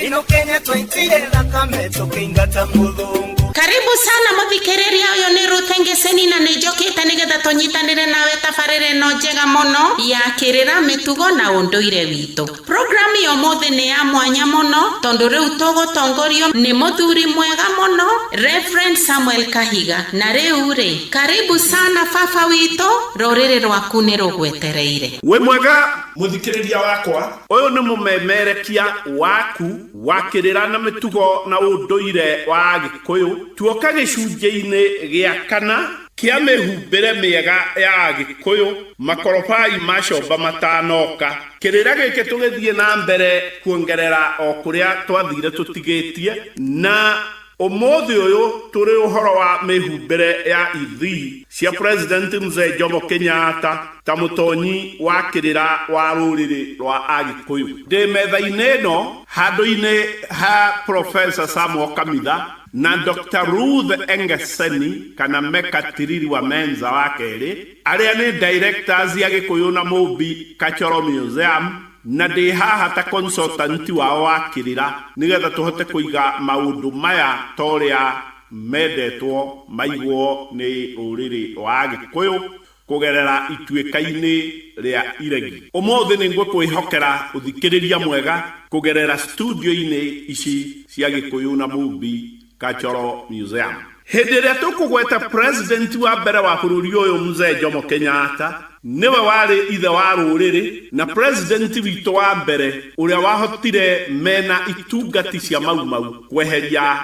ino Kenya twaitire thakame tukingata muthungu. Karibu sana muthikiriria uyu ni Rutengeseni na nijokite nigetha tunyitanire nawe tabarire no njega muno ya kirira mitugo na unduire witu. Programu yo mothe ni ya mwanya muno tondu riu tugutongorio ni muthuri mwega muno Reverend Samuel Kahiga. Na riu ri karibu sana fafa witu, rorere rwaku ni rugwetereire. We mwega muthikiriria wakwa, uyu ni mumemerekia waku wakirira na mitugo na unduire wa Agikuyu. Tuoka gicunjĩ-inĩ gĩa kana kia mihumbire miega ya Agikuyu, makorobai macomba matanoka. Kirira gĩkĩ tũgĩthiĩ na mbere kuongerera o kuria twathire tutigitie, na umuthi uyu turi uhoro wa mihumbire ya ithi cia President Mzee Jomo Kenyatta ta mutonyi wa kirira wa ruriri rwa Agikuyu. Ndi metha-inĩ ĩno handũ-inĩ ha Professor Samuel Kamitha na Dr. Ruth Engeseni kana Mekatiriri wa menza wa kerĩ, aria ni directors ya Gikuyu na Mumbi Cultural Museum, na ndi haha ta consultant wao wa kirira nigetha tuhote kuiga maundu maya toria mendetwo maigwo ni ruriri rwa Agikuyu kugerera ituĩka-inĩ ria iregi. Umuthi ni ngũkwĩhokera uthikiriria mwega kugerera studio-inĩ ici cia Gikuyu na Mumbi Cultural Museum. Hĩndĩ ĩrĩa tũkũgweta president wa mbere wa bũrũri ũyũ Mzee Jomo Kenyatta, niwe warĩ ithe wa rũrĩrĩ na president witũ wa mbere ũrĩa wahotire mena itungati cia mau kweheria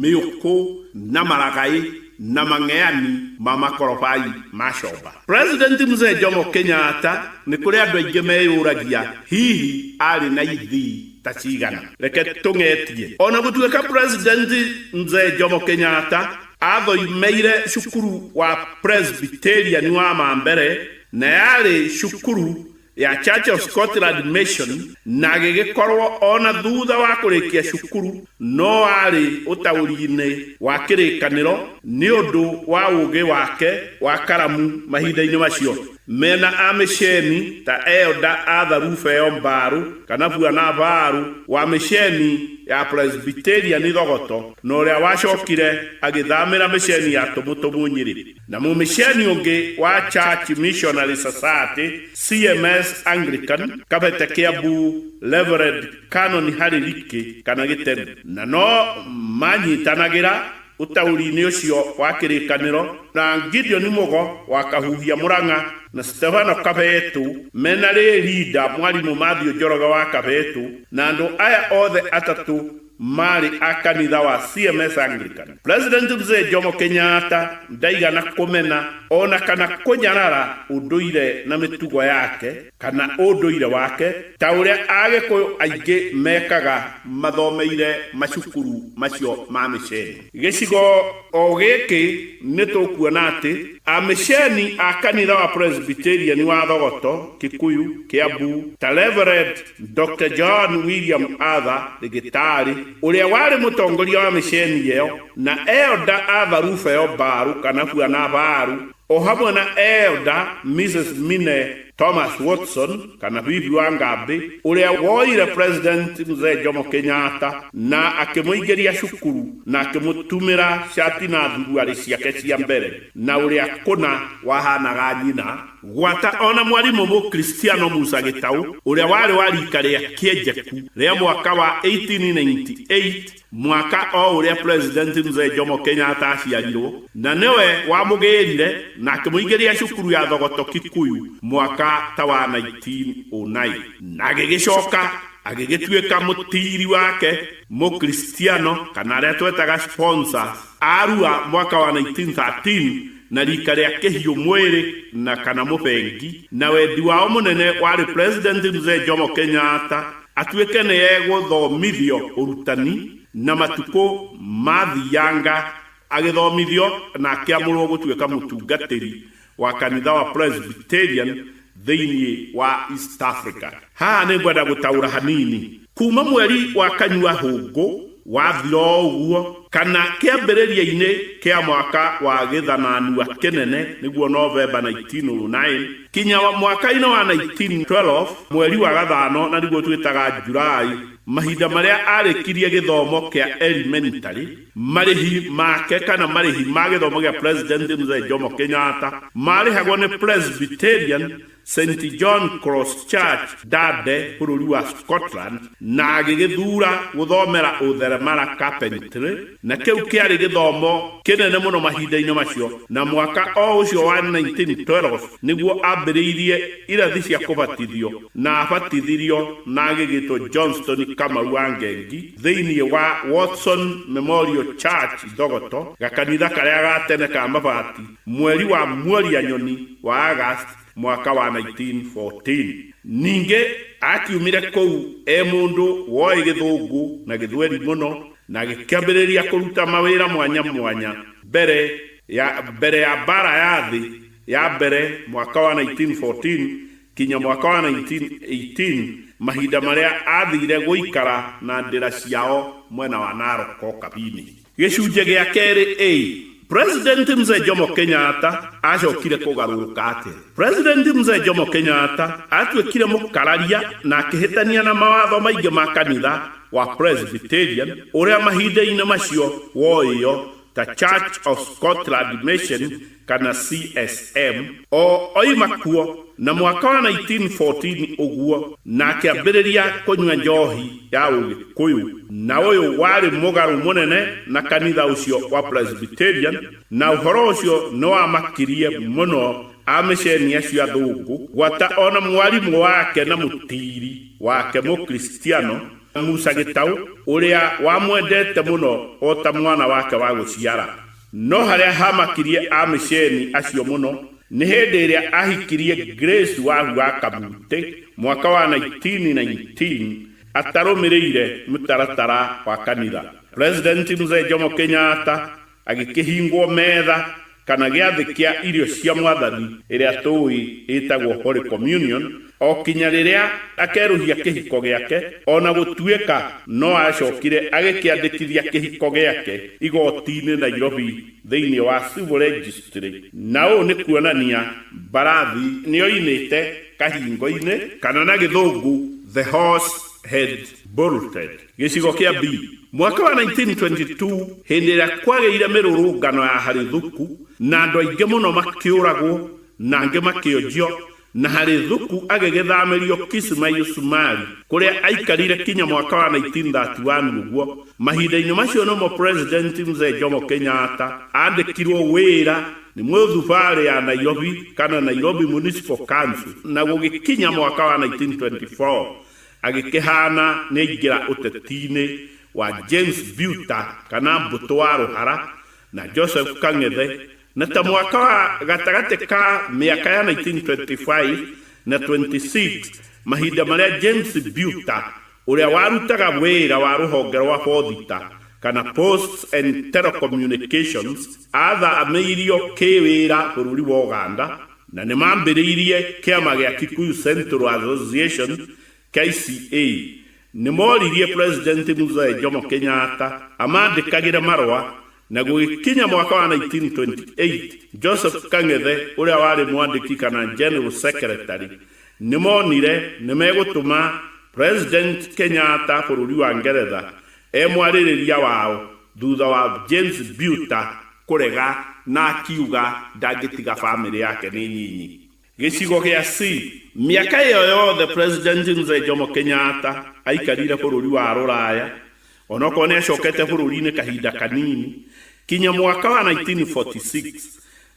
mĩũkũ na maragai na mang'eani ma makorobai macomba. President Mzee Jomo Kenyatta nĩ kũrĩ andũ aingĩ meyũragia hihi arĩ na ithi ta cigana. Reke tũng'etie. Ona gũtuĩka President Mzee Jomo Kenyatta athoimeire cukuru wa Presbyterian wa Mambere na yarĩ cukuru ya Church of Scotland Mission, na agĩgĩkorwo ona thutha wa kũrĩkia cukuru no arĩ ũtaũri-inĩ wa kĩrĩkanĩro nĩ ũndũ wa ũgĩ wake wa karamu mahinda-inĩ macio. Mena amisheni ta Elder Atharufeo Mbaru kana Bwana Baru wa misheni ya Presbyterian Thogoto, na ũrĩa wacokire agĩthamĩra misheni ya Tumutumu Nyeri. Na mumisheni ũngĩ wa Church Missionary Society CMS Anglican Kabete Kiambu Reverend Canon Haririke kana Giteni, na no manyitanagĩra utaũri-inĩ ũcio wa kĩrĩkanĩro na Gideon Mugo wa Kahuhia Murang'a na Stefano Kabetu mena leader Mwalimu Matthew Njoroge wa Kabetu, na andũ aya othe atatu mari akanitha wa CMS Anglican. President Mzee Jomo Kenyatta ndaigana kũmena ona kana kũnyarara unduire na mitugo yake kana unduire wake ta ũrĩa Agikuyu aingĩ mekaga mathomeire macukuru macio ma misheni. Gĩcigo o gĩkĩ nĩtũkuona atĩ amisheni a kanitha wa Presbyterian wa Thogoto, Kikuyu, Kiambu ta Reverend Dr. John William Arthur Ligitari ũrĩa warĩ mũtongoria wa misheni ĩyo, na Elder Atharufeo Mbaru kana Bwana Baru o hamwe na Elder Mrs. Mine Thomas Watson kana bibi wa Ngambi ũrĩa woire President Mzee Jomo Kenyatta na akĩmũingĩria cukuru na akĩmũtumĩra shati na thuruarĩ ciake cia mbere, na ũrĩa kũna wahanaga nyina gwata ona mwarimu mũkristiano Musa Gĩtaũ ũrĩa warĩ wa rika rĩa kĩenjeku rĩa mwaka wa 1898, mwaka o ũrĩa President Mzee Jomo Kenyatta aciarirwo, na niwe wamũgĩrire na akĩmũingĩria cukuru ya Thogoto Kikuyu mwaka ta wa 1909, na agĩgĩcoka agĩgĩtuĩka mũtiri wake mũkristiano kana arĩa twetaga sponsor Arua mwaka wa 1913 na rika rĩa kĩhiũ mwĩrĩ na kana mũbengi, na wendi wao mũnene warĩ President Mzee Jomo Kenyatta atuĩke nĩ egũthomithio ũrutani na matukũ mathianga agĩthomithio na akĩamũrwo gũtuĩka mũtungatĩri wa kanitha wa Presbyterian thĩinĩ wa East Africa. Haha nĩ ngwenda gũtaũra hanini. Kuma mweri wa Kanyua Hũngũ wathira uguo kana kiambiriria-ini kia mwaka wa githananu kinene niguo November 1909 kinya mwaka-ini wa 1912 mweri wa gathano na niguo twitaga Julai mahinda maria arikirie githomo kia elementary marihi make kana marihi ma githomo gia President Mzee Jomo Kenyatta marihagwo ni Presbyterian St. John Cross Church Dade bururi wa Scotland na agigithura guthomera utheremara carpentry na kiu kiari githomo kinene muno mahinda-ini macio na mwaka o ucio wa 1912 niguo ambiriirie irathi cia kubatithio na abatithirio na agigitwo Johnston Kamau Angengi thiini wa Watson Memorial Church Dogoto gakanitha karia gatene ka mabati mweri wa mweri anyoni wa August mwaka wa 1914 ninge akiumire kou mundu woi githungu na githweri muno na gikiambiriria kuruta mawira mwanya mwanya mbere ya bara ya thi ya mbere mwaka wa 1914 kinya mwaka wa 1918 mahinda maria athire guikara na ndira ciao mwena wa Narok Kabini. Gicunje gia keri President Mzee Jomo Kenyatta acokire kugaruruka ati President Mzee Jomo Kenyatta atwikire mukararia na akihitania na mawatho maingi ma kanitha wa Presbyterian uria mahinda-ini macio woiyo ta Church of Scotland Mission kana CSM oima kuo na mwaka wa 1914 uguo na akiambiriria kunywa njohi ya Ugikuyu na uyu wari mugaru munene na kanitha ucio wa Presbyterian na uhoro ucio no amakirie muno amesheni acio athungu gwata ona mwarimu wake na mutiri wake mukristiano Musa Gitau uria wamwendete muno ota mwana wake wa guciara no haria hamakirie amesheni acio muno ni hindi iria ahikirie Grace wa Kabute mwaka wa 1919 atarumirire mutaratara wa kanitha. President Mzee Jomo Kenyatta agikihingwo metha kana giathi kia irio cia mwathani iria tui itagwo Holy Communion o kinya riria akeruhia kihiko giake ona gutuika no acokire agikiandikithia kihiko giake igoti-ini Nairobi thiini wa Civil Registry na ni kuonania barathi nioinite kahingo-ini kana na githungu the horse head bolted. Gicigo kia B mwaka wa 1922 hindi iria kwageire mirurungano ya harithuku na andu aingi muno makiuragwo na angi makionjio na harithuku agigithamirio Kismayu Sumari kuria aikarire kinya mwaka wa 1931 uguo mahinda-ini macio no President Mzee Jomo Kenyatta andikirwo wira ni muthubari ya Nairobi kana Nairobi Municipal Council na gugikinya mwaka wa 1924 agikihana ningira uteti-ini wa James Buta kana Mbuto wa Ruhara na Joseph Kang'ethe na ta mwaka wa gatagati ka miaka ya 1925 na 26 mahinda maria James Buta uria warutaga wira wa ruhonge rwa Bodita kana Posts and Telecommunications ameirio kiwira bururi wa Uganda na ni mambiriirie kiama gia Gikuyu Central Association KCA ni moririe President Mzee Jomo Kenyatta amandikagira marwa na gukinya mwaka wa 1928 Joseph Kang'ethe uria wari mwandiki kana General Secretary ni monire ni megutuma President Kenyatta bururi wa Ngeretha mwaririria wao thutha wa James Buta kurega na kiuga ndangitiga family yake ni nyinyi. Gicigo gia C miaka iyo yothe President Mzee Jomo Kenyatta aikarire bururi wa Ruraya onoko ni acokete bururi-ini kahinda kanini kinya mwaka wa 1946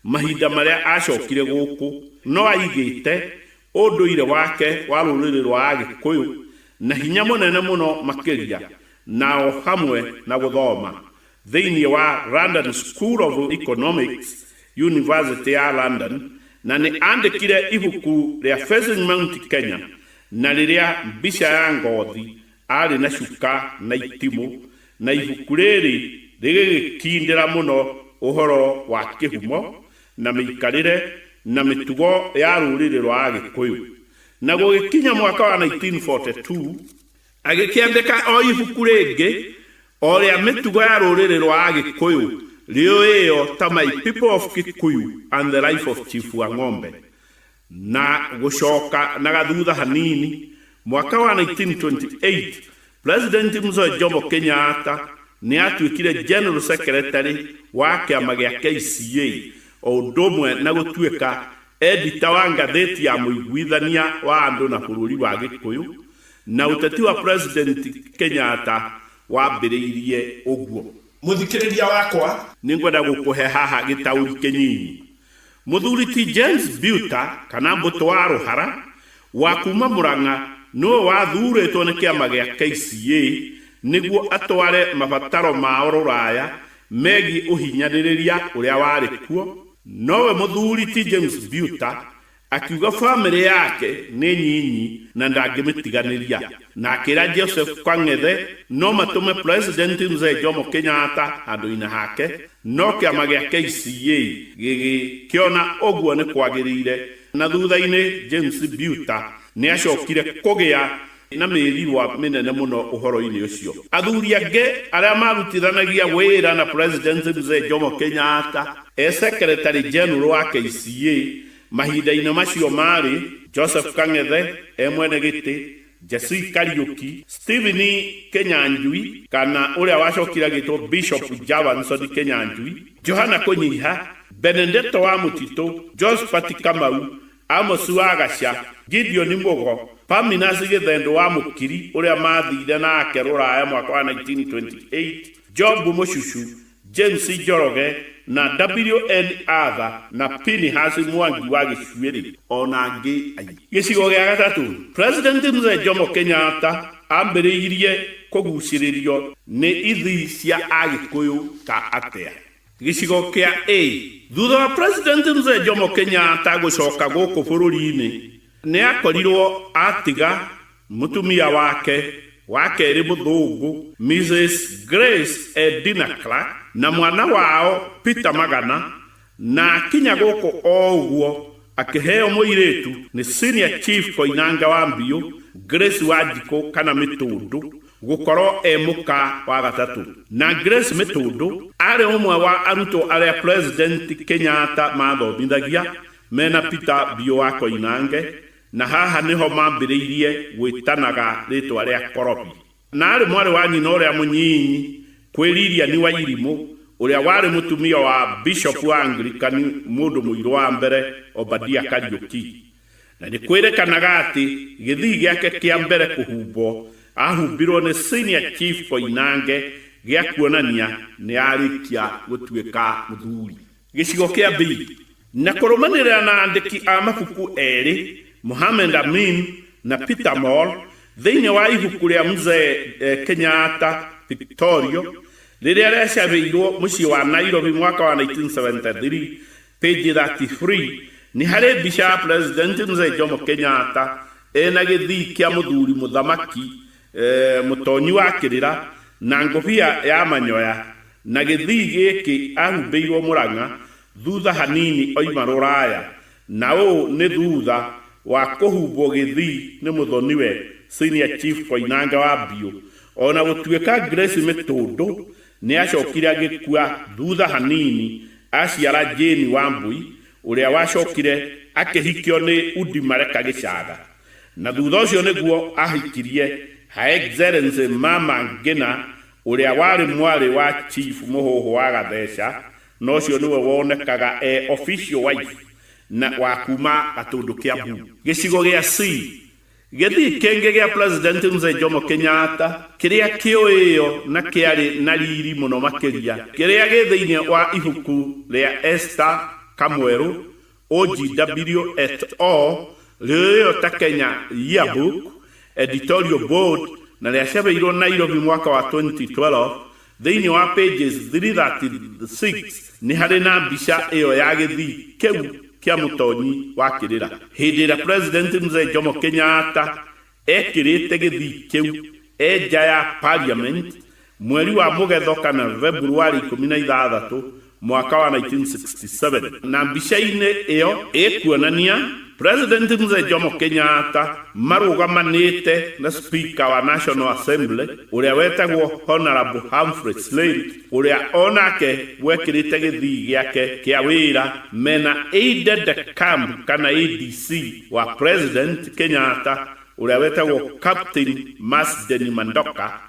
mahinda maria acokire guku no aigite unduire wake wa ruriri rwa Agikuyu na hinya munene muno makiria nao hamwe na guthoma thiini wa London School of Economics University ya London na ni andikire ibuku ria Facing Mount Kenya na riria mbica ya ngothi ari na shuka na itimu na ibuku riri rigikindira muno uhoro wa kihumo na mikarire na mitugo ya ruriri rwa Agikuyu na gugikinya mwaka wa 1942 agikiandika o ibuku ringi oria mitugo ya ruriri rwa Agikuyu rioyo ta My People of Gikuyu and the Life of Chief wa Ng'ombe. Na gushoka na gathutha hanini mwaka wa 1928 President Mzee Jomo Kenyatta ni atuikire General Secretary wa kiama gia KCA o ndomwe na gutuika editor wa ngatheti ya muiguithania wa andu na bururi wa Gikuyu, na uteti wa President Kenyatta wambiriirie uguo. Muthikiriria wakwa ningwenda gukuhe haha gitauri kinyinyi. Muthuri ti James Buta kana mbuto wa ruhara wa kuma Murang'a no wathuritwo ni kiama gia KCA niguo atware mabataro ma ruraya megi uhinyaniriria uria wari kuo. Nowe muthuri ti James Buta akiuga family yake ni nyinyi na ndangimitiganiria, na akira Joseph Kang'ethe no matume President Mzee Jomo Kenyatta andu-ina hake, no kiama gia KCA gigikiona uguo ni kwagirire, na thutha-ini James Buta ni acokire kugia na mirirwa minene muno uhoro-ini ucio. Athuri ange aria marutithanagia wira na President Mzee Jomo Kenyatta Secretary General wa KCA mahinda-ini macio mari Joseph Kang'ethe mwene giti, Jesse Kariuki, Stephen Kenyanjui kana uria wacokira gitwo Bishop Javanson Kenyanjui, Johana Kunyiha, Benedetto wa Mutito, Josephat Kamau, Amos wa Gacia, Gideon Mbogo, Paminasi Githendo wa Mukiri uria mathire nake ruraya mwaka wa 1928, Job Mushushu, James Joroge na WN Adha na Pinehas Mwangi wa Gicwiri ona angi ai. Gicigo gia gatatu, President Mzee Jomo Kenyatta ambiriirie kuguciririo ni ithi cia Agikuyu ta atia. Gicigo kia A, thutha wa President Mzee Jomo Kenyatta gucoka guku bururi-ini ni akorirwo atiga mutumia wake ri muthungu Mrs. Grace Edina Clark na mwana wao Peter Magana, na kinya guku o uguo akiheo muiretu ni Senior Chief Koinanga wa Mbiu Grace Wanjiku kana Mitundu gukoro muka wa gatatu. Na Grace Mitundu ari umwe wa aruto aria President Kenyatta mathomithagia mena Peter Bio wa Koinange, na haha niho mambiriirie gwitanaga ritwa ria koropi. Na ari mwari wa nyina uria munyinyi kwiriria ni wa Irimu uria wari mutumia wa Bishop wa Anglican mundu muiru wa mbere Obadia Kariuki. Na ni kwirekanaga ati githii giake kia mbere kuhumbo ahumbirwo ni Senior Chief Koinange gia kuonania ni arikia gutuika muthuri. Gicigo kia B, na kurumanira na andiki a mabuku eri Mohamed Amin na Peter Moll thiini wa ibuku ria Mzee Kenyatta Victorio riria riacabiirwo mucii wa Nairobi mwaka wa 1973 page 33 ni hari mbica ya President Mzee Jomo Kenyatta ena githii kia muthuri muthamaki mutonyi wa kirira na ngobia ya manyoya, na githii giki ahumbiirwo Murang'a thutha hanini oima ruraya, na ni thutha wa kuhumbwo githii ni muthoniwe Senior Chief Koinanga wa Mbiu. Ona gutuika Grace Mitundu ni acokire agikua thutha hanini aciara Jane Wambui uria wacokire akihikio ni Udimareka Gicaga, na thutha ucio niguo ahikirie Her Excellency Mama Ngina uria wari mwari wa Chief Muhuhu wa Gatheca, no ucio niwe wonekaga official wife na wa kuma Gatundu kia Bu. Gicigo gia C, githii kenge gia President Mzee Jomo Kenyatta kiria kioyo na kiari na riri muno makiria kiria githiini wa ibuku ria Esther Kamweru OGW et al. Rioyo ta Kenya Yearbook Editorial Board na riacabeirwo Nairobi mwaka wa 2012 thiini wa pages 336 ni hari na mbica iyo ya githii kiu kia mutonyi wa kirira. Hindi ria President Mzee Jomo Kenyatta ekirite githii kiu eja ya Parliament mweri wa Mugetho kana Februari 16 mwaka wa 1967, na mbica-ini iyo ikuonania President Mzee Jomo Kenyatta marugamanite na Speaker wa National Assembly uria wetagwo Honorable Humphrey Slade uria onake wekirite githi giake kia wira mena aided camp kana ADC wa President Kenyatta uria wetagwo Captain Masden Mandoka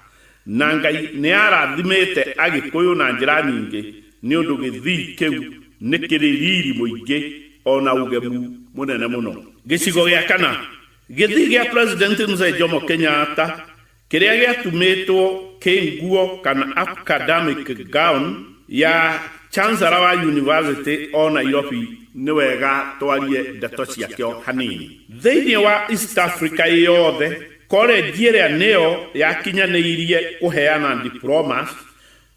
na Ngai ni arathimite Agikuyu na njira nyingi ni undu githi kiu ni kiririri muingi ona ugemu munene muno. Gicigo gia kana githi gia President Mzee Jomo Kenyatta kiria giatumitwo kinguo kana academic gown ya Chancellor wa University o Nairobi ni wega twarie ndeto ciakio hanini. Thiini wa East Africa yothe college iria neo yakinyanirie kuheana diplomas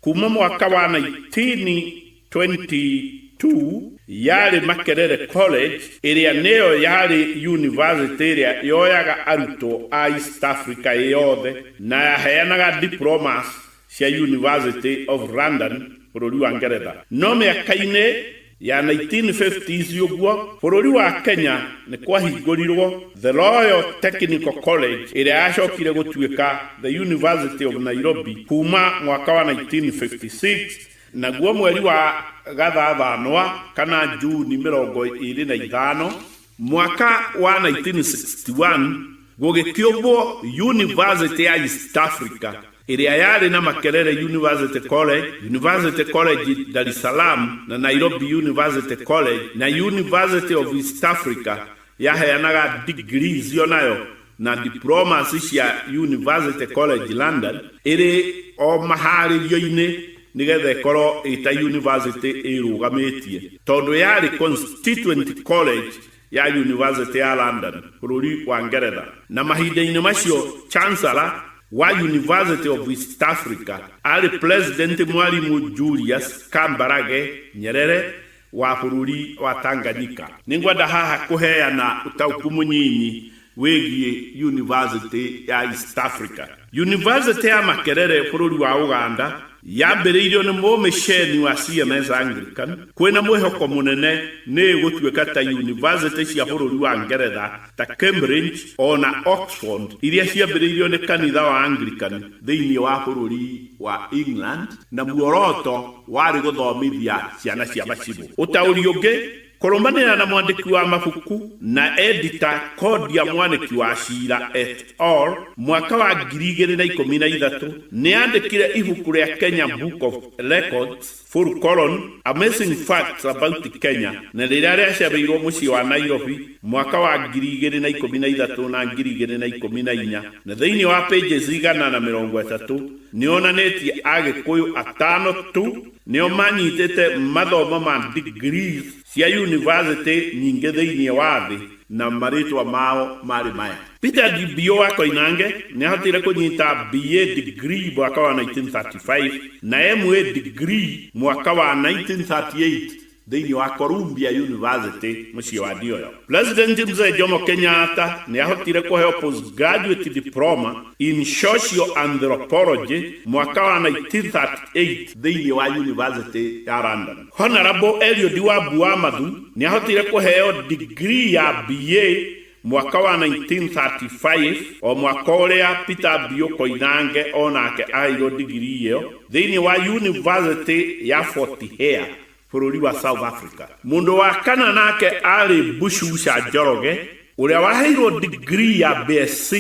kuma mwaka wa 1922 yari Makerere College iria neo yari university iria yoyaga arutwo a East Africa yothe na yaheanaga diplomas cia University of London bururi wa Ngeretha. No miaka-ini ya 1950s yuguo bururi wa Kenya ni kwahingũrirwo the Royal Technical College iria yacokire gutuika the University of Nairobi kuma mwaka wa 1956 naguo mweri wa gathathanwa kana Juni 25 mwaka wa 1961 gũgĩkĩũmbwo University ya East Africa iria yari na Makerere University College, University College Dar es Salaam na Nairobi University College na University of East Africa yaheanaga degrees yonayo na diplomas cia University College London iri o maharĩrio-inĩ nigetha ikorwo ita university irugametie tondu yari constituent college ya University ya London bururi wa Ngeretha. Na mahinda-inĩ macio Chancellor wa University of East Africa ari President Mwalimu Julius Kambarage Nyerere wa bururi wa Tanganyika. Ningwenda haha kuheana utauku munyinyi wigie University ya East Africa. University ya Makerere bururi wa Uganda yambĩrĩirio nĩ mũmĩceni wa CMS Anglican kwĩna mwĩhoko mũnene nĩ gũtuĩka ta university cia bũrũri wa Ngeretha ta Cambridge ona Oxford iria ciambĩrĩirio nĩ kanitha wa Anglican thĩinĩ wa bũrũri wa England na muoroto warĩ gũthomithia ciana cia macibũ. Ũtaũri ũngĩ kũrũmanĩrĩra na mwandĩki wa mabuku na editor Kodia Mwaniki wa Cira et al. Mwaka wa 2013 nĩandĩkire ibuku rĩa Kenya Book of Records full colon Amazing Facts About Kenya na rĩrĩa rĩacabĩirwo mũciĩ wa Nairobi mwaka wa 2013 na 2014 na thĩinĩ wa pages 130 nĩonanĩtie Agikuyu atano tu nĩo manyitĩte mathomo ma degrees cia university nyingĩ thĩinĩ wa thĩ na marĩtwa mao marĩ maya. Peter Dibio wa Koinange nĩahotire kũnyita BA degree mwaka wa 1935 na MA degree mwaka wa 1938 thĩinĩ wa Columbia University mũciĩ wa Dioyo. President Mzee Jomo Kenyatta nĩahotire kũheo postgraduate diploma in social anthropology mwaka wa 1938 thĩinĩ wa University ya London. Honorable Eliud Wabua nĩahotire kũheo degree ya BA mwaka wa 1935 o mwaka ũrĩa Peter Bio Koinange onake aheirwo degree ĩyo thĩinĩ wa University ya Fort Hare bũrũri wa South Africa. Mundu wa kana nake ari Bushusha Njoroge uria waheirwo degree ya BSc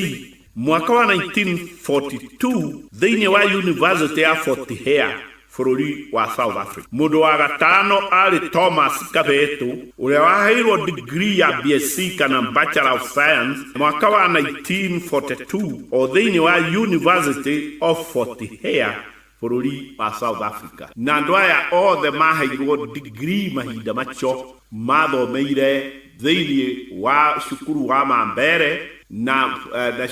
mwaka wa 1942 thĩinĩ wa University ya Fort Hare bũrũri wa South Africa. Mundu wa gatano ari Thomas Kabeto uria waheirwo degree ya BSc kana Bachelor of Science mwaka wa 1942 o thĩinĩ wa University of Fort Hare bũrũri wa South Africa. Na andũ aya othe maheirwo degree mahinda macio mathomeire thĩinĩ wa cukuru wa Mihumbire na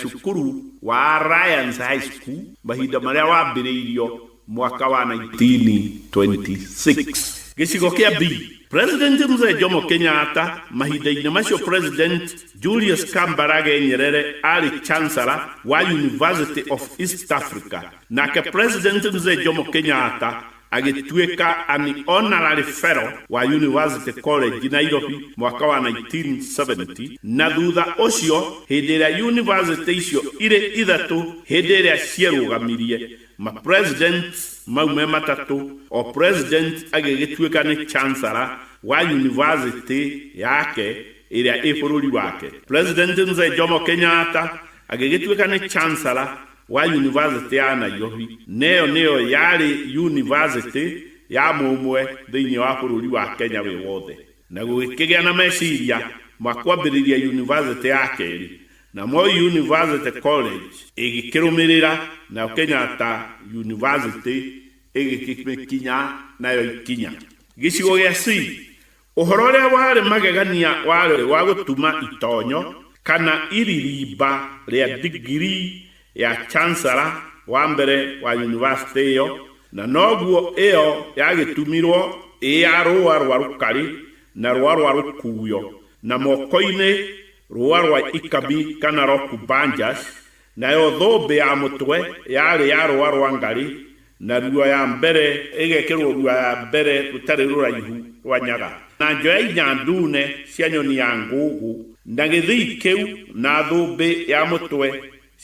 cukuru wa Alliance High School mahinda marĩa wambĩrĩirio mwaka wa 1926. Gĩcigo kĩa B. President Mzee Jomo Kenyatta mahinda-inĩ macio President Julius Kambarage Nyerere ari Chancellor wa University of East Africa nake President Mzee Jomo Kenyatta agituika an honorary fellow wa University College Nairobi mwaka wa 1970 na thutha ucio hindi ria university icio ire ithatu hindi ria cierugamirie ma president maume matatu o president agigituika ni chancellor wa university yake iria ibururi wake. President Mzee Jomo Kenyatta agigituika ni chancellor wa university ya Nairobi. Neo yari university ya mumwe thiini wa bururi wa Kenya we wothe. Na gugikigea na meciria makwambiriria university ya keri na Moi University College igikirumirira na Kenyatta University igikikinya nayo ikinya. Gicigo gya C uhoro uria wari magegania wari wa gutuma itonyo kana iririmba ria degree ya chancellor wa mbere wa university yo na noguo iyo yagitumirwo ya rũa rwa rukari na rũa rwa rukuyo na mokoine rũa rwa ikabi kana rokubanjas na yo thũmbĩ ya mũtwe yarĩ ya rũa rwa ngari na rũa ya mbere ĩgekĩrwo rũa ya mbere rũtarĩ rũraihu rwa nyaga na njoya inya ndune cia nyoni ya ngũgũ na gĩthii kĩu na thũmbĩ ya mũtwe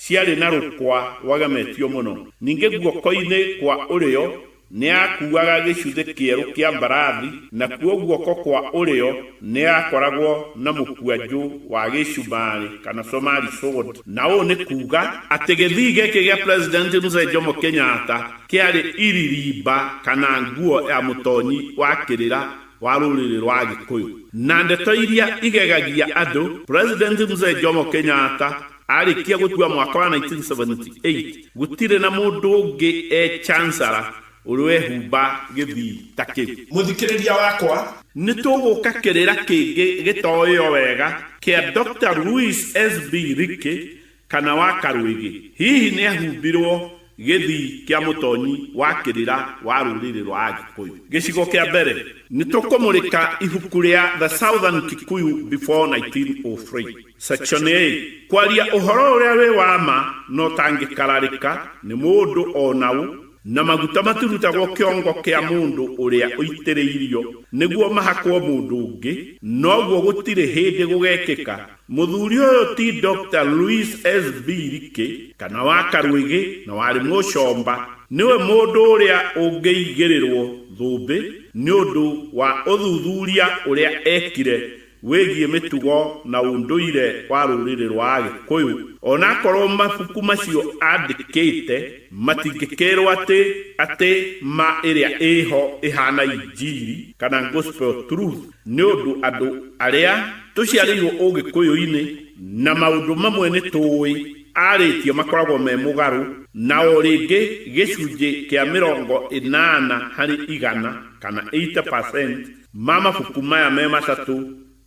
ciarĩ na rũkwa wagametio mũno. Ningĩ guoko-inĩ kwa ũrĩo nĩ akuaga gĩcuthĩ kĩerũ kĩa mbarathi na kuo guoko kwa ũrĩo nĩ akoragwo na mũkwanjũ wa gĩcumarĩ kana Somali sword. Na ũũ nĩ kuga atĩ gĩthii gĩkĩ gĩa President Mzee Jomo Kenyatta kĩarĩ iririmba kana nguo ya mũtonyi wa kĩrĩra wa rũrĩrĩ rwa Gikuyu. Na ndeto iria igegagia andũ, President Mzee Jomo Kenyatta arikia gutua mwaka wa 1978 gutire na mundu ungi chancellor urwe humba githii take. Muthikiriria wakwa nituguka kirira kingi gitoyo wega kia Dr. Louis SB Rike kana wa Karwigi. Hihi ni ahumbirwo githii kia mutonyi wa kirira wa ruriri rwa Gikuyu. Gicigo kia mbere nitukumurika ibuku ria The Southern Kikuyu Before 1903. Section A kwaria uhoro uria wi wa ma no tangikararika ni mundu onau na maguta maturutagwo kiongo kia mundu uria uitireirio niguo mahakwo mundu ungi noguo gutire hindi gugekeka. Muthuri uyu ti Dr. Louis SB Rike kana wa Karwigi na wari mucomba niwe mundu uria ungiigirirwo thũmbĩ ni undu wa uthuthuria uria ekire wegie mitugo na unduire wa rũrĩrĩ rwa Gikuyu. Ona korwo mabuku macio andĩkĩte matingĩkerwo atĩ ma ĩrĩa ĩho ĩhana injiri kana gospel truth nĩ ũndũ andũ arĩa tũciarĩirwo ũgĩkũyũ-inĩ na maũndũ mamwe nĩ tũĩ arĩtio makoragwo me mũgarũ na o rĩngĩ gĩcunjĩ kĩa 80 harĩ igana kana 80% ma mabuku maya me matatũ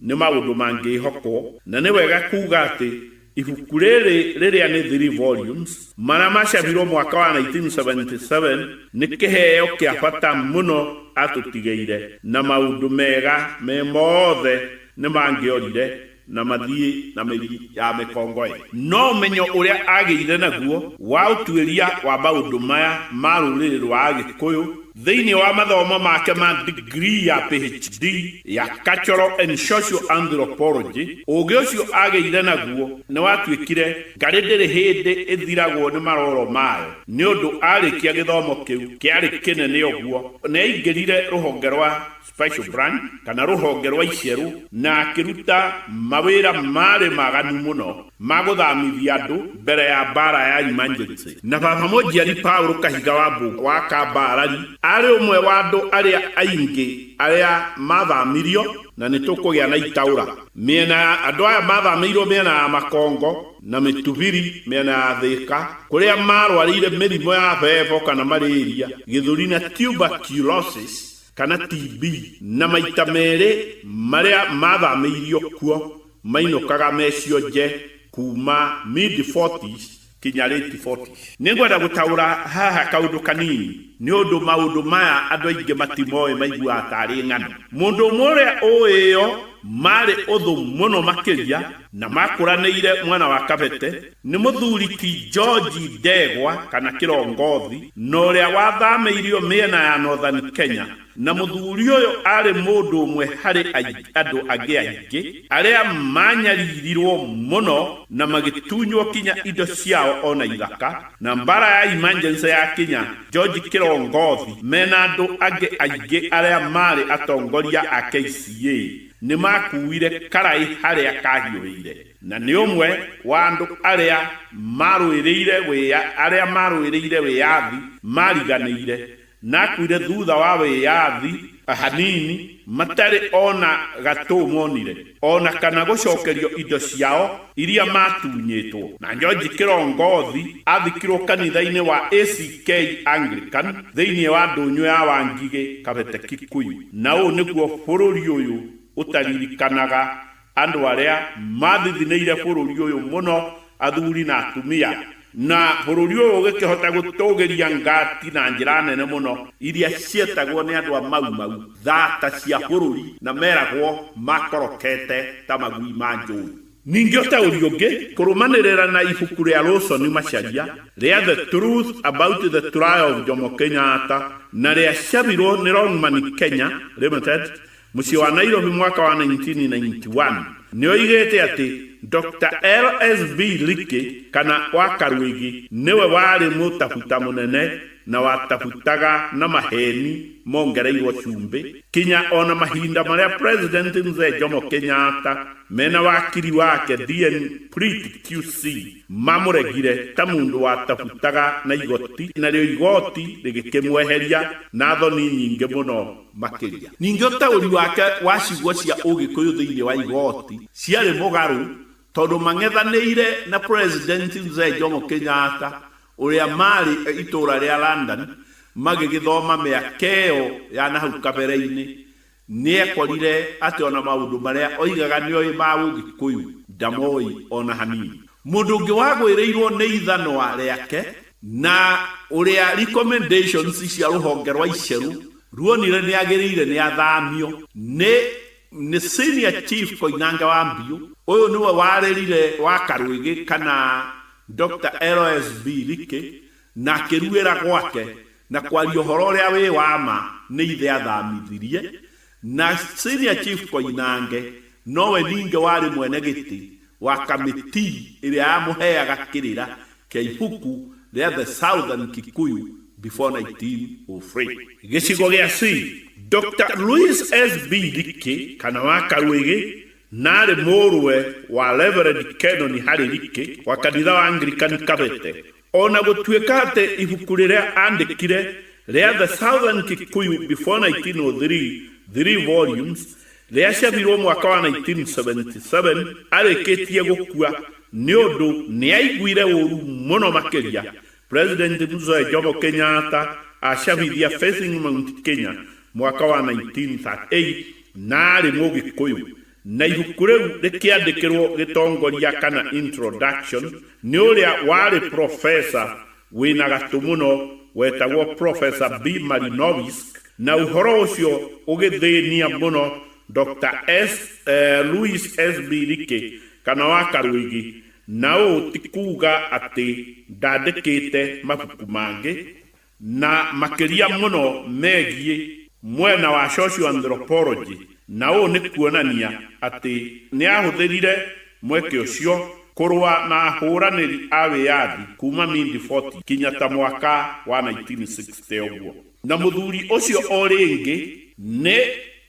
nĩ maũndũ mangĩhokwo. Na nĩ wega kuga atĩ ibuku rĩrĩa nĩ 3 volumes marĩa macabirwo mwaka wa 1977 nĩ kĩheo kĩa bata mũno atũtigeire na maũndũ mega me mothe nĩ mangĩorire na mathie na meri ya mekongoe. No menyo uria agĩire naguo wa ũtuĩria wa maũndũ maya ma rũrĩrĩ rwa Gikuyu thiini wa mathomo make ma degree ya PhD ya Cultural and Social Anthropology. Ũgĩ ũcio agĩire naguo nĩ watuĩkire ngarĩ ndĩrĩ hĩndĩ ĩthiragwo nĩ maroro mayo nĩ ũndũ arĩkia gĩthomo kĩu kĩarĩ kĩnene ũguo. Nĩ aingĩrire rũhonge rwa special branch kana rũhonge rwa iceru na akĩruta mawĩra marĩ maganu mũno ma gũthamithia andũ mbere ya mbara ya emergency. Na baba mũnjiari Paulo Kahiga wa Kambarari arĩ ũmwe wa andũ arĩa aingĩ arĩa mathamirio na nĩ tũkũgĩa na itaũra. Mĩena andũ aya mathamirio mĩena ya Makongo na Mĩtubiri mĩena ya Thĩka kũrĩa marwarĩire mĩrimũ ya bebo kana malaria, gĩthũri na tuberculosis kana TB, na maita merĩ marĩa mathamirio kuo mainũkaga mecionje kuma mid 40s kinya late 40s. Nĩngwenda gũtaũra haha kaũndũ kanini nĩ ũndũ maũndũ maya andũ aingĩ matimoĩ maiguaga tarĩ ng'ano. Mũndũ ũmwe ũrĩa ũĩyo mari otho muno makiria na makuraneire mwana wa Kabete ni muthuri ti George Ndegwa kana Kirongothi noria wathameirio miena ya Northern Kenya na muthuri uyo ari mundu umwe hari andu angi aingi aria manyaririrwo muno na magitunywo kinya indo ciao ona ithaka na mbara ya emergency ya Kenya George Kirongothi mena andu angi aingi aria mari atongoria a KCA ni makuire karai haria kahiurire na ni umwe wa andu aria maruireire wiyathi mariganire na kuire thutha wa wiyathi hanini matari ona gatumonire ona kana gucokerio indo ciao iria matunyitwo na George Kirongothi athikirwo kanitha-ini wa ACK Anglican thiini wa ndunyu ya Wangige Kabete Gikuyu na u niguo bururi uyu utaririkanaga andu aria mathithineire bururi uyu muno athuri na atumia na bururi uyu ugikihota gutugeria ngati na njira nene muno iria cietagwo ni andu a mau thata cia bururi na meragwo makorokete ta magui ma njui. Ningi utauri ungi kurumanirira na ibuku ria Lawson Macharia ria The Truth About the Trial of Jomo Kenyatta na ria cabirwo ni Longman Kenya Limited muci wa Nairobi mwaka wa 1991 nioigete ati Dr. LSB Like kana Wakarwigi niwe wari mutafuta munene na watafutaga na maheni mongereirwo cumbi kinya ona mahinda maria President Mzee Jomo Kenyatta mena wakiri wake DN Prit QC mamuregire ta mundu watafutaga na igoti na rio igoti rigikimweheria na thoni nyingi muno makiria. Ningi utauri wake wacigwo cia Ugikuyu thiini wa igoti ciari mugaru tondu mang'ethanĩire na President Mzee Jomo Kenyatta uria mari itura ria London magigithoma miakeo ya nahau kabere-ini niekorire ati ona maundu maria oigaga nioi ma Ugikuyu ndamoi ona hanini. Mundu ungi wagwireirwo ni ithanwa riake na uria recommendations cia ruhonge rwa iceru ruonire ni agirire ni athamio ni senior chief Koinange wa Mbiu uyu niwe warerire Wakarwigi kana Dr. LSB Like na kiruira gwake na kwaria horo uria wi wama ni ithe athamithirie na senior chief Koinange nowe ninge wari mwene giti wa kamiti iria yamuheaga kirira kia ibuku ria The Southern Gikuyu before 1903. Gicigo gia C Dr. Louis S.B. Like kana Wakarwigi nare morwe wa Reverend Canon Harry Like wa kanitha wa Anglican Kabete ona gutuika ate ibuku riria andikire ria The Southern Gikuyu before 1903 3 volumes ria ciabirwo mwaka wa 1977 arikitie gukua ni undu ni aiguire uru muno makiria President Mzee Jomo Kenyatta acabithia Facing Mount Kenya mwaka wa 1938 na ari Mugikuyu na ibuku riu rikiandikirwo gitongoria kana introduction ni uria wari professor wina gatu muno wetagwo Professor B. Marinovisk na uhoro ucio ugithinia muno Dr. Louis S.B. Like kana Wakarwigi na utikuga ati ndandikite mabuku mangi na makiria muno megie mwena wa social anthropology na u ni kuonania ati ni ahuthirire mweke ucio kurwa na huraniri a wiyathi kuma mindi 40 kinya ta mwaka wa 1960 uguo na muthuri ucio o ringi ni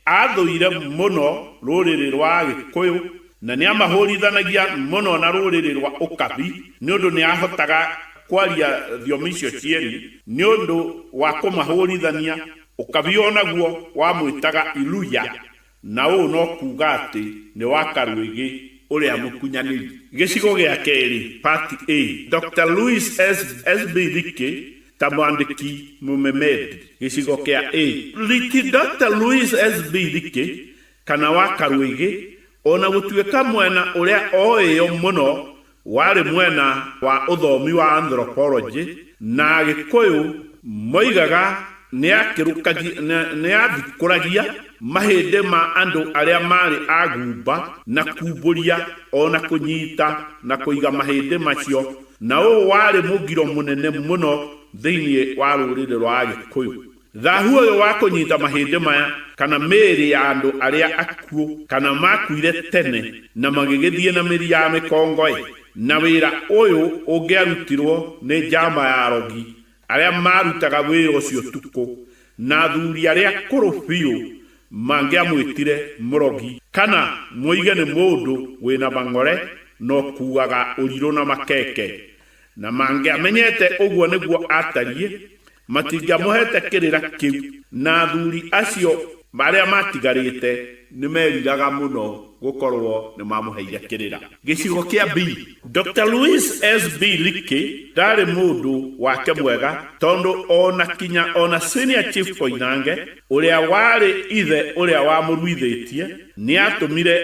athuire muno ruriri rwa Gikuyu na ni amahurithanagia muno na ruriri rwa Ukabi ni undu ni ahotaga kwaria thiomi icio cieri ni undu wa kumahurithania Ukabi onaguo wamwitaga Iluya na u no kuga ati ni Wakarwigi uria mukunyaniri. Gicigo gia keri part A Dr. Louis S.B. Like ta mwandiki mumemed. Gicigo kia A Liti Dr. Louis S.B. Like kana Wakarwigi ona gutuika mwena uria oeyo muno wari mwena wa uthomi wa anthropology na Gikuyu moigaga nĩathikũragia mahĩndĩ ma andũ arĩa marĩ agumba na kumbũria ona kũnyita na kũiga mahĩndĩ macio, na ũũ warĩ mũgiro mũnene mũno thĩinĩ wa rũrĩrĩ rwa Agikuyu. Thahu ũyũ wa kũnyita mahĩndĩ maya kana mĩĩrĩ ya andũ arĩa akuũ kana makuire tene na magĩgĩthiĩ na mĩri ya mĩkongoĩ, na wĩra ũyũ ũngĩarutirwo nĩ njamba ya arogi arĩa marutaga wĩra ũcio tukũ, na athuri arĩa kũrũ biũ mangĩamwĩtire mũrogi kana moige nĩ mũndũ wĩna mang'ore no kuaga ũrirũ na makeke, na mangĩamenyete ũguo nĩguo atariĩ matingĩamũhete kĩrĩra kĩu, na athuri acio marĩa matigarĩte nĩ meriraga mũno gũkorwo nĩ mamũheire kĩrĩra. Gĩcigo kĩa B. Dr. Louis S.B. Leakey ndarĩ mũndũ wake mwega, tondũ ona Senior Chief Koinange ũrĩa warĩ ithe ũrĩa wamũruithĩtie nĩ atũmire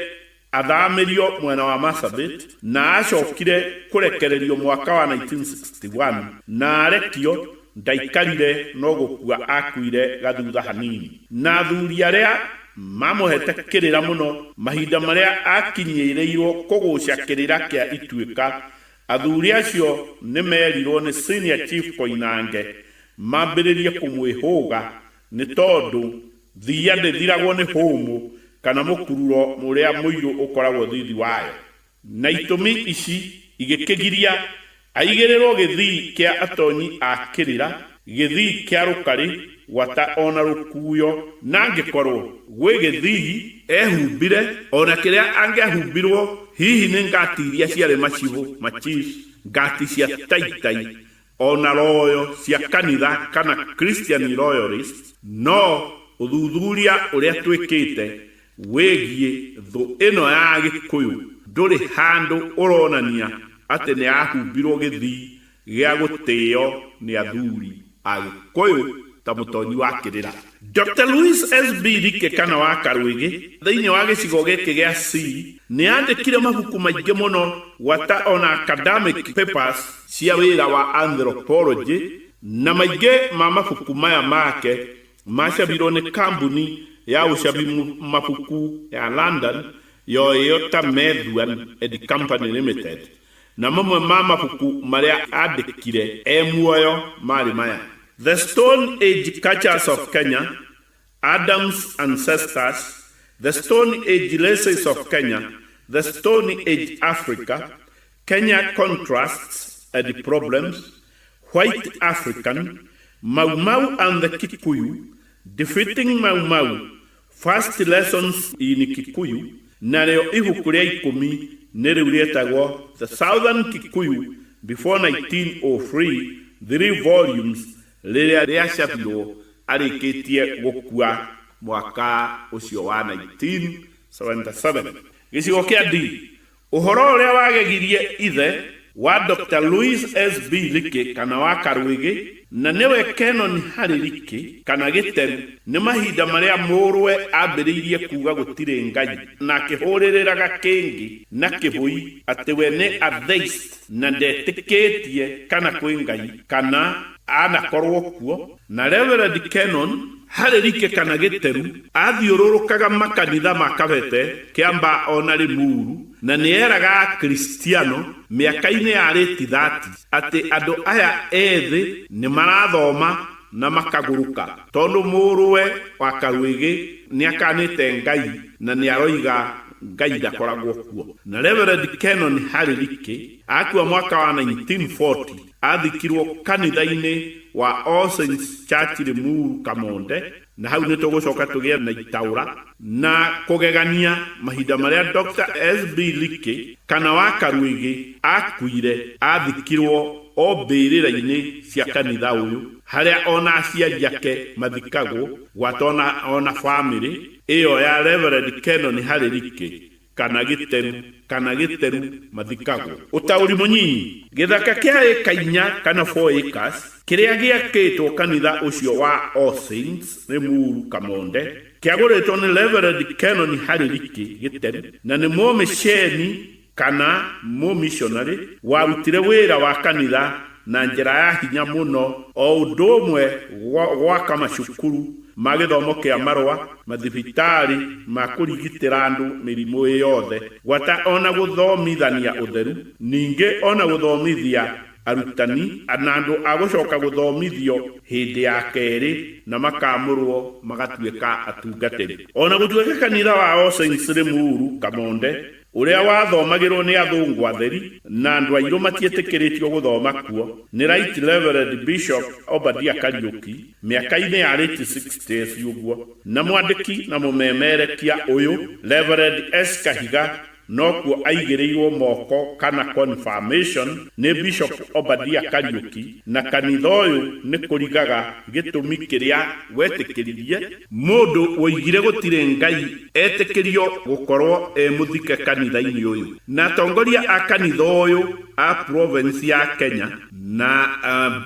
athamĩrio mwena wa Marsabit na acokire kũrekererio mwaka wa 1961 na arekio ndaikarire no gũkua akuire gathutha hanini. Na athuri arĩa mamũhete kĩrĩra mũno mahinda marĩa akinyĩrĩirwo kũgũcia kĩrĩra kĩa ituĩka, athuri acio nĩ merirwo nĩ Senior Chief Koinange mambĩrĩrie kũmwĩhũga nĩ tondũ thia ndĩthiragwo nĩ hũmũ kana mũkururo mũrĩa mũirũ ũkoragwo thĩinĩ wayo, na itũmi ici igĩkĩgiria aigĩrĩrwo gĩthii kĩa atonyi a kĩrĩra, gĩthii kĩa rũkarĩ gwata ona rũkuyo, na angĩkorwo gwĩ gĩthii ehumbire ona kĩrĩa angĩahumbirwo hihi nĩ ngati iria ciarĩ macibũ machis, ngati cia taitai ona royo cia kanitha kana Christian royalist, no ũthuthuria ũrĩa twĩkĩte wĩgiĩ thũ ĩno ya Agikuyu ndũrĩ handũ ũronania atĩ nĩ ahumbirwo gĩthii gĩa gũtĩo nĩ athuri Agikuyu ta mũtonyi wa kĩrĩra. Dr. Louis S.B. Leakey kana wa Karũĩgĩ thĩinĩ wa gĩcigo gĩkĩ gĩa C nĩ andĩkire mabuku maingĩ mũno gwata ona academic papers cia wĩra wa anthropology, na maingĩ ma mabuku maya make macabirwo nĩ kambuni ya ũcabi mabuku ya London yoĩyo ta Methuen and Company Limited, na mamwe ma mabuku marĩa andĩkire muoyo marĩ maya: The Stone Age Cultures of Kenya, Adam's Ancestors, The Stone Age Lessons of Kenya, The Stone Age Africa, Kenya Contrasts and Problems, White African, Mau Mau and the Kikuyu, Defeating Mau Mau, First Lessons in Kikuyu, na rĩo ibuku rĩa 10 nĩ rĩu rĩetagwo The Southern Kikuyu Before 1903, 3 volumes, rĩrĩa rĩacabirwo arĩkĩtie gũkua mwaka ũcio wa 1977. Gĩcigo kĩa D. Ũhoro ũrĩa wagegirie ithe wa Dr. Louis S.B. Leakey kana wa Karũĩgĩ na nĩwe Canon Harry Leakey kana Gĩteru nĩ mahinda marĩa mũrũwe ambĩrĩirie kuuga gũtirĩ Ngai na akĩhũrĩrĩraga kĩngĩ na kĩbũi atĩ we nĩ atheist na ndetĩkĩtie kana kwĩ Ngai kana anakorwo kuo. Na Reverend Canon Harry Leakey kana Gĩteru athiũrũrũkaga makanitha ma Kabete, Kĩamba ona Limuru, na nĩeraga Kristiano mĩaka-inĩ ya late 30 atĩ andũ aya ethĩ nĩ marathoma na makagũrũka, tondũ mũrũwe wa Karũĩgĩ nĩ akanĩte Ngai na nĩ aroiga Ngai ndakoragwo kuo. Na Reverend Canon Harry Leakey akua mwaka wa 1940 athikirwo kanitha-inĩ wa All Saints Church Limuru Kamonde, na hau nĩ tũgũcoka tũgĩe na itaũra na kũgegania mahinda marĩa Dr. S.B. Leakey kana wa Karũĩgĩ akuire athikirwo o mbĩrĩra-inĩ cia kanitha ũyũ, harĩa ona aciari ake mathikagwo gwata ona family ĩyo ya Reverend Canon Harry Leakey kana Gĩteru mathikagwo. Ũtaũri mũnyinyi: gĩthaka kĩa ĩka 4 kana 4 acres kĩrĩa gĩakĩtwo kanitha ũcio wa All Saints Limuru Kamonde kĩagũrĩtwo nĩ Reverend Canon Harry Leakey Gĩteru, na nĩ mũmĩceni kana mũmissionary warutire wĩra wa kanitha na njĩra ya hinya mũno, o ũndũ ũmwe gwaka macukuru ma gĩthomo kĩa marũa, mathibitarĩ ma kũrigitĩra andũ mĩrimũ yothe, gwata ona gũthomithania ũtheru, ningĩ ona gũthomithia arutani na andũ a gũcoka gũthomithio hĩndĩ ya kerĩ na makamũrwo magatuĩka atungatĩri. Ona gũtuĩka kanitha wa All Saints Limuru Kamonde ũrĩa wathomagĩrwo nĩ athũngũ atheri na andũ airũ matiĩtĩkĩrĩtio gũthoma kuo nĩ Right Reverend Bishop Obadia Kariuki mĩaka-inĩ ya late 60s ũguo, na mwandĩki na mũmemerekia ũyũ Reverend S. Kahiga no kuo aigĩrĩirwo moko kana confirmation nĩ Bishop Obadia Kariuki, na kanitha ũyũ nĩ kũrigaga gĩtũmi kĩrĩa wetĩkĩririe mũndũ woigire gũtirĩ Ngai etĩkĩrio gũkorwo mũthike kanitha-inĩ ũyũ. Na atongoria a kanitha ũyũ a province ya Kenya na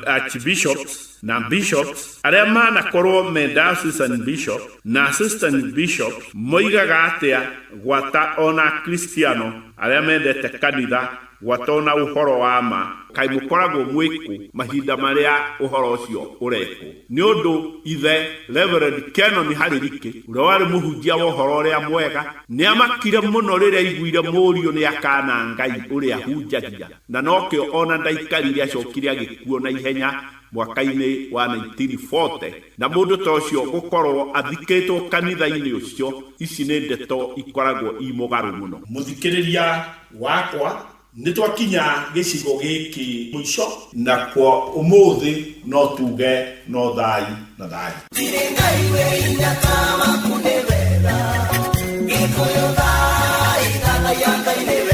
archbishops na bishops arĩa manakorwo me diocesan bishop na assistant bishop moigaga atĩa gwata ona Kristiano arĩa mendete kanitha gwata ona ũhoro wa ma kai mũkoragwo mwĩkũ mahinda marĩa ũhoro ũcio ũrekwo. Nĩ ũndũ ithe Reverend Kenon Haririke ũrĩa warĩ mũhunjia wa ũhoro ũrĩa mwega nĩ amakire mũno rĩrĩa aiguire mũriũ nĩ akana Ngai ũrĩa hunjagia, na nokĩo ona ndaikarire acokire agĩkuo na ihenya mwaka-inĩ wa 1940, na mũndũ ta ũcio gũkorwo athikĩtwo kanitha-inĩ ũcio, ici nĩ ndeto ikoragwo imũgarũ mũno. Mũthikĩrĩria wakwa, nĩ twakinya gĩcigo gĩkĩ mũico, na kwa ũmũthĩ no tuge no thayũ na thayũ. Gikuyu thayũ